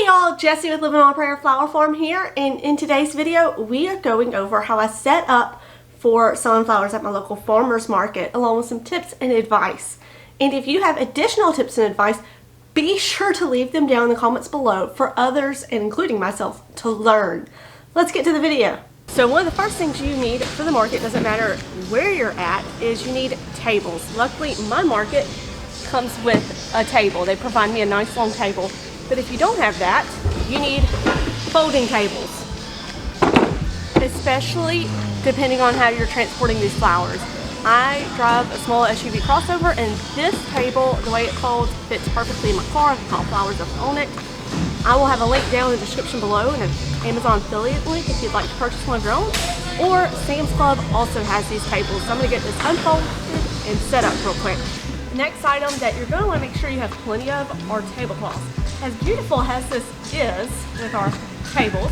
y'all, Jessie with Living on a Prayer Flower Farm here, and in today's video we are going over how I set up for selling flowers at my local farmers market, along with some tips and advice. And if you have additional tips and advice, be sure to leave them down in the comments below for others, and including myself, to learn. Let's get to the video. So one of the first things you need for the market, doesn't matter where you're at, is you need tables. Luckily my market comes with a table. They provide me a nice long table. But if you don't have that, you need folding tables, especially depending on how you're transporting these flowers. I drive a small SUV crossover, and this table, the way it folds, fits perfectly in my car. I can haul flowers up on it. I will have a link down in the description below and an Amazon affiliate link if you'd like to purchase one of your own. Or Sam's Club also has these tables. So I'm going to get this unfolded and set up real quick. Next item that you're going to want to make sure you have plenty of are tablecloths. As beautiful as this is with our tables,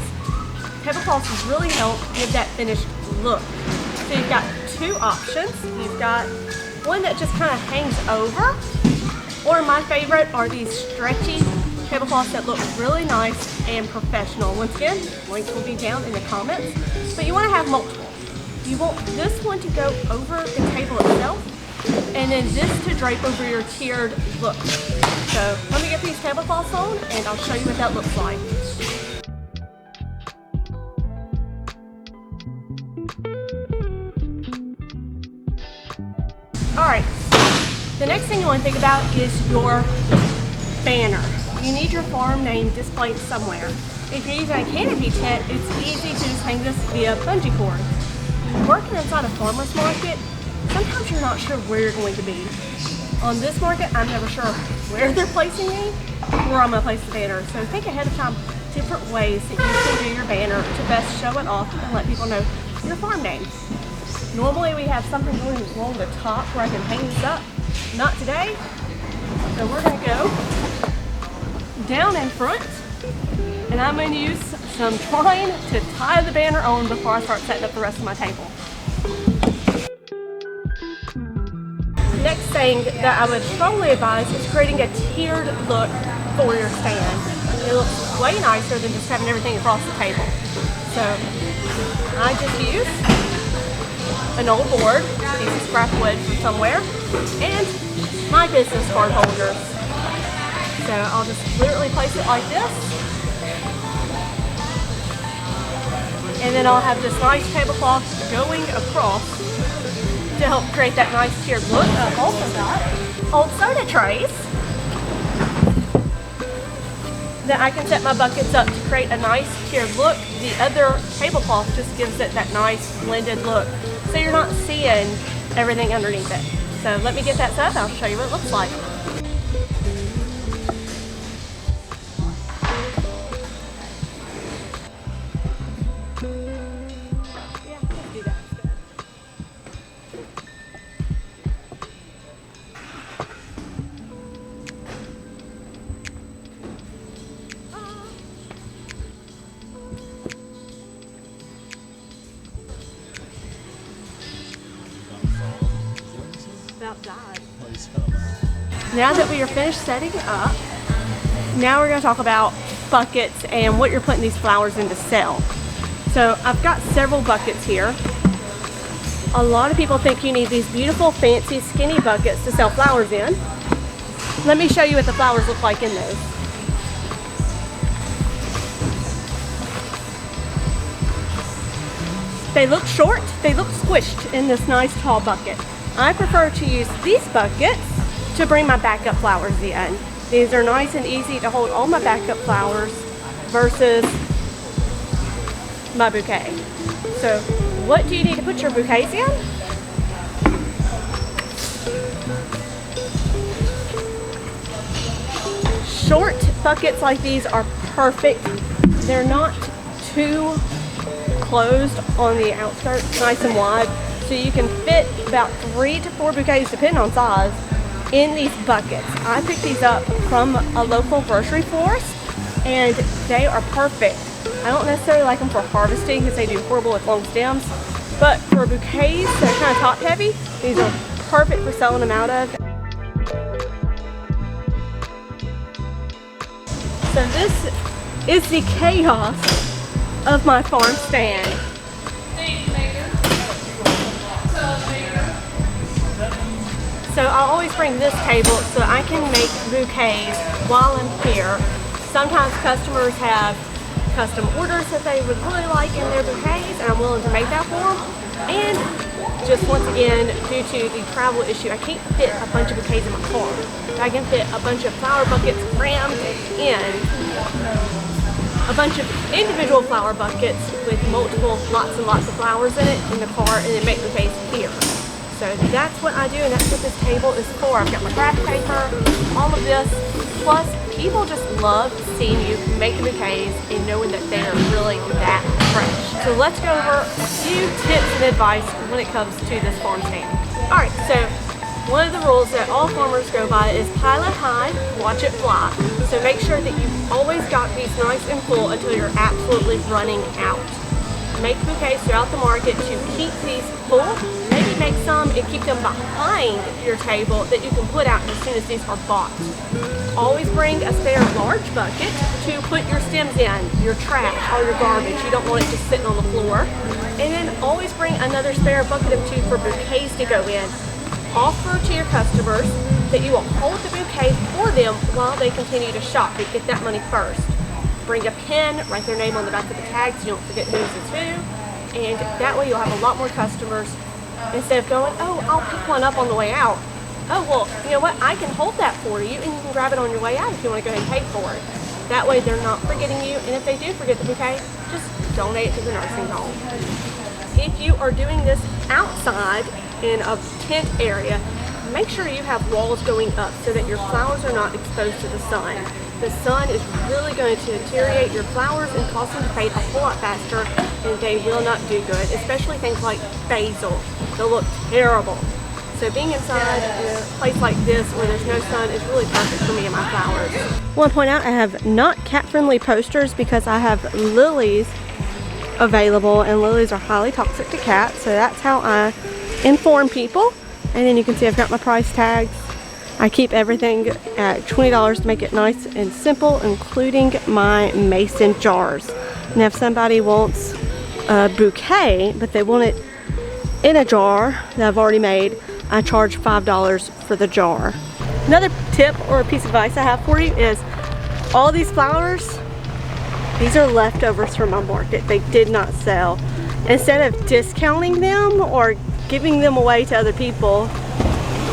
tablecloths really help give that finished look. So you've got two options. You've got one that just kind of hangs over, or my favorite are these stretchy tablecloths that look really nice and professional. Once again, links will be down in the comments, but you want to have multiple. You want this one to go over the table itself, and then this to drape over your tiered look. So let me get these tablecloths on and I'll show you what that looks like. Alright, the next thing you want to think about is your banner. You need your farm name displayed somewhere. If you're using a canopy tent, it's easy to just hang this via bungee cord. Working inside a farmer's market, sometimes you're not sure where you're going to be. On this market, I'm never sure where they're placing me, where I'm going to place the banner. So think ahead of time different ways that you can do your banner to best show it off and let people know your farm name. Normally we have something going along the top where I can hang this up. Not today. So we're going to go down in front, and I'm going to use some twine to tie the banner on before I start setting up the rest of my table. Next thing that I would strongly advise is creating a tiered look for your stand. It looks way nicer than just having everything across the table. So I just use an old board, a piece of scrap wood from somewhere, and my business card holders. So I'll just literally place it like this, and then I'll have this nice tablecloth going across to help create that nice tiered look. I've also got old soda trays that I can set my buckets up to create a nice tiered look. The other tablecloth just gives it that nice blended look, so you're not seeing everything underneath it. So let me get that set up. I'll show you what it looks like. About died. Now that we are finished setting up, now we're going to talk about buckets and what you're putting these flowers in to sell. So I've got several buckets here. A lot of people think you need these beautiful, fancy, skinny buckets to sell flowers in. Let me show you what the flowers look like in those. They look short, they look squished in this nice tall bucket. I prefer to use these buckets to bring my backup flowers in. These are nice and easy to hold all my backup flowers versus my bouquet. So what do you need to put your bouquets in? Short buckets like these are perfect. They're not too closed on the outskirts, nice and wide. So you can fit about 3 to 4 bouquets, depending on size, in these buckets. I picked these up from a local grocery florist, and they are perfect. I don't necessarily like them for harvesting because they do horrible with long stems, but for bouquets that are kind of top heavy, these are perfect for selling them out of. So this is the chaos of my farm stand. So I always bring this table so I can make bouquets while I'm here. Sometimes customers have custom orders that they would really like in their bouquets, and I'm willing to make that for them. And just once again, due to the travel issue, I can't fit a bunch of bouquets in my car. I can fit a bunch of flower buckets crammed in, a bunch of individual flower buckets with multiple, lots and lots of flowers in it in the car, and then make bouquets here. So that's what I do, and that's what this table is for. I've got my craft paper, all of this. Plus, people just love seeing you make bouquets and knowing that they are really that fresh. So let's go over a few tips and advice when it comes to this farm stand. All right, so one of the rules that all farmers go by is pile it high, watch it fly. So make sure that you've always got these nice and full until you're absolutely running out. Make bouquets throughout the market to keep these full. Maybe make some and keep them behind your table that you can put out as soon as these are bought. Always bring a spare large bucket to put your stems in, your trash, all your garbage. You don't want it just sitting on the floor. And then always bring another spare bucket of 2 for bouquets to go in. Offer to your customers that you will hold the bouquet for them while they continue to shop. You get that money first. Bring a pen, write their name on the back of the tag so you don't forget who's is who. And that way you'll have a lot more customers instead of going, oh, I'll pick one up on the way out. Oh, well, you know what? I can hold that for you, and you can grab it on your way out if you want to go ahead and pay for it. That way they're not forgetting you, and if they do forget the bouquet, just donate it to the nursing home. If you are doing this outside in a tent area, make sure you have walls going up so that your flowers are not exposed to the sun. The sun is really going to deteriorate your flowers and cause them to fade a whole lot faster, and they will not do good, especially things like basil. They'll look terrible. So being inside in a place like this where there's no sun is really perfect for me and my flowers. I want to point out I have not cat-friendly posters because I have lilies available, and lilies are highly toxic to cats, so that's how I inform people. And then you can see I've got my price tags. I keep everything at $20 to make it nice and simple, including my mason jars. And if somebody wants a bouquet, but they want it in a jar that I've already made, I charge $5 for the jar. Another tip or a piece of advice I have for you is all these flowers, these are leftovers from my market. They did not sell. Instead of discounting them or giving them away to other people,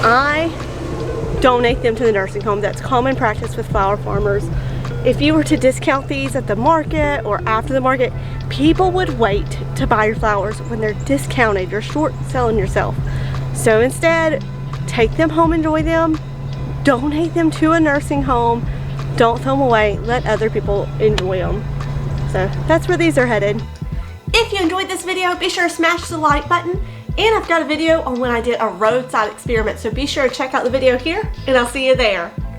I donate them to the nursing home. That's common practice with flower farmers. If you were to discount these at the market or after the market, people would wait to buy your flowers when they're discounted. You're short selling yourself. So instead, take them home, enjoy them, donate them to a nursing home, don't throw them away, let other people enjoy them. So that's where these are headed. If you enjoyed this video, be sure to smash the like button. And I've got a video on when I did a roadside experiment, so be sure to check out the video here, and I'll see you there.